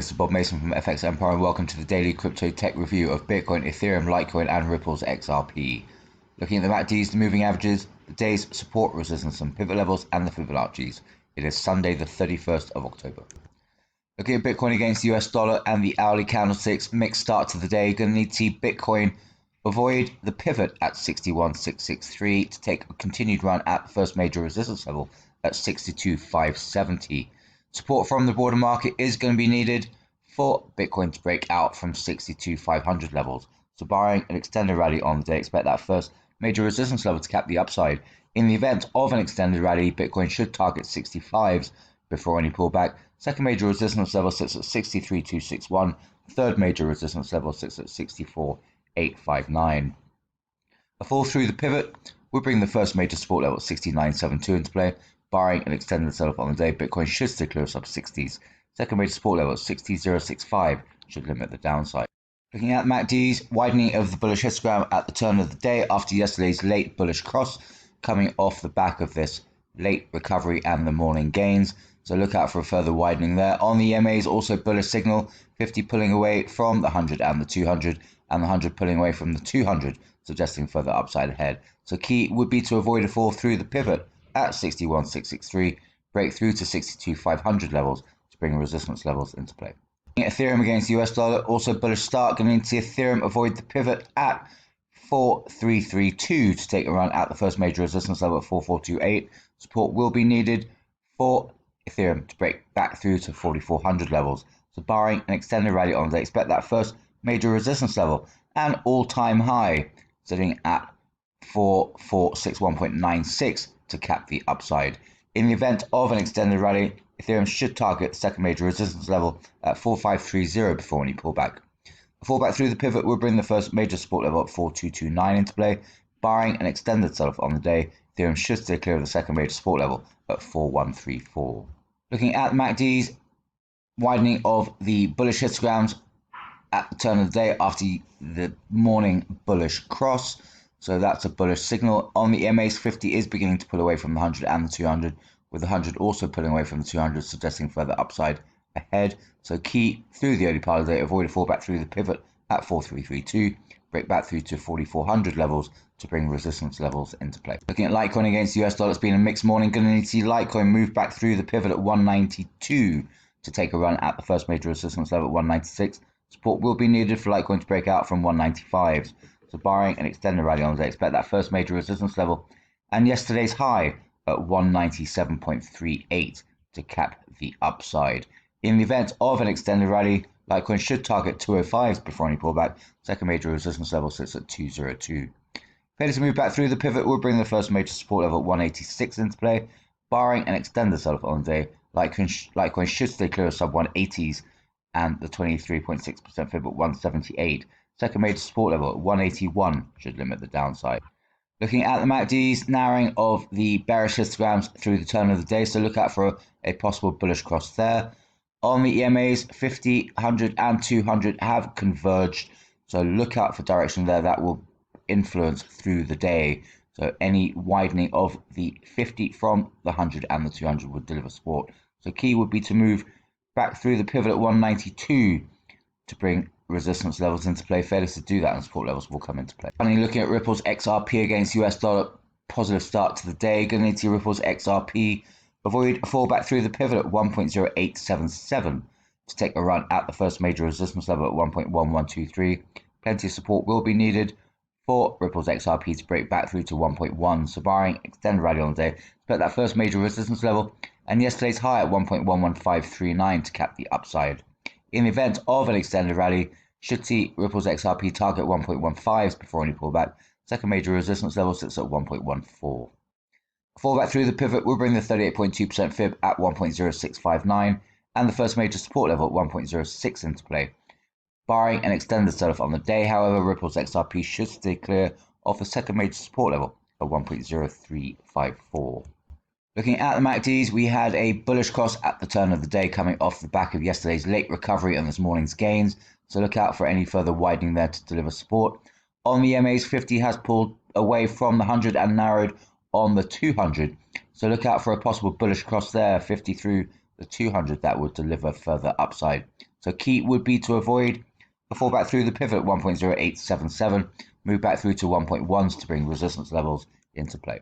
this is Bob Mason from FX Empire and welcome to the daily crypto tech review of Bitcoin, Ethereum, Litecoin and Ripple's XRP. Looking at the MACDs, the moving averages, the day's support, resistance and pivot levels and the Fibonacci's. It is Sunday the 31st of October. Looking at Bitcoin against the US dollar and the hourly candlesticks, mixed start to the day. Going to need to see Bitcoin avoid the pivot at 61,663 to take a continued run at the first major resistance level at 62,570. Support from the broader market is going to be needed for Bitcoin to break out from 62,500 levels. So barring an extended rally on the day, expect that first major resistance level to cap the upside. In the event of an extended rally, Bitcoin should target 65s before any pullback. Second major resistance level sits at 63,261. Third major resistance level sits at 64,859. A fall through the pivot will bring the first major support level at 69.72 into play. Barring an extended sell-off on the day, Bitcoin should stay clear of sub-60s. Second major support level at 60.065 should limit the downside. Looking at MACDs, widening of the bullish histogram at the turn of the day after yesterday's late bullish cross, coming off the back of this late recovery and the morning gains. So look out for a further widening there. On the EMAs, also bullish signal, 50 pulling away from the 100 and the 200, and the 100 pulling away from the 200, suggesting further upside ahead. So key would be to avoid a fall through the pivot at 61,663, break through to 62,500 levels to bring resistance levels into play. Ethereum against the US dollar, also bullish start. Going to need to see Ethereum avoid the pivot at 4,332 to take a run at the first major resistance level at 4,428. Support will be needed for Ethereum to break back through to 4,400 levels. So barring an extended rally on the day, expect that first major resistance level and all-time high sitting at 4,461.96 to cap the upside. In the event of an extended rally, Ethereum should target the second major resistance level at 4,530 before any pullback. A fallback through the pivot will bring the first major support level at 4,229 into play. Barring an extended sell-off on the day, Ethereum should stay clear of the second major support level at 4,134. Looking at MACDs, widening of the bullish histograms at the turn of the day after the morning bullish cross. So that's a bullish signal. On the EMAs, 50 is beginning to pull away from the 100 and the 200, with the 100 also pulling away from the 200, suggesting further upside ahead. So key through the early part of the day, avoid a fallback through the pivot at 4,332, break back through to 4,400 levels to bring resistance levels into play. Looking at Litecoin against the US dollar, it's been a mixed morning. Going to need to see Litecoin move back through the pivot at 192 to take a run at the first major resistance level at 196. Support will be needed for Litecoin to break out from 195s. So barring an extended rally on the day, expect that first major resistance level and yesterday's high at 197.38 to cap the upside. In the event of an extended rally, Litecoin should target 205s before any pullback. Second major resistance level sits at 202. Failure to move back through the pivot will bring the first major support level at 186 into play. Barring an extended sell-off on the day, Litecoin should stay clear of sub 180s and the 23.6% fib at 178. Second major support level at 181 should limit the downside. Looking at the MACDs, narrowing of the bearish histograms through the turn of the day, so look out for a possible bullish cross there. On the EMAs, 50, 100 and 200 have converged, so look out for direction there that will influence through the day. So any widening of the 50 from the 100 and the 200 would deliver support. So key would be to move back through the pivot at 192 to bring resistance levels into play. Failure to do that and support levels will come into play. Finally, looking at Ripple's XRP against US dollar, positive start to the day. Going to need to see Ripple's XRP avoid a fallback through the pivot at 1.0877 to take a run at the first major resistance level at 1.1123. Plenty of support will be needed for Ripple's XRP to break back through to 1.1. So barring extended rally on the day, expect that first major resistance level and yesterday's high at 1.11539 to cap the upside. In the event of an extended rally, should see Ripple's XRP target 1.15s before any pullback. Second major resistance level sits at 1.14. A fallback through the pivot will bring the 38.2% fib at 1.0659 and the first major support level at 1.06 into play. Barring an extended sell-off on the day, however, Ripple's XRP should stay clear of the second major support level at 1.0354. Looking at the MACDs, we had a bullish cross at the turn of the day coming off the back of yesterday's late recovery and this morning's gains. So look out for any further widening there to deliver support. On the EMAs, 50 has pulled away from the 100 and narrowed on the 200. So look out for a possible bullish cross there, 50 through the 200, that would deliver further upside. So key would be to avoid a fallback through the pivot at 1.0877, move back through to 1.1s to bring resistance levels into play.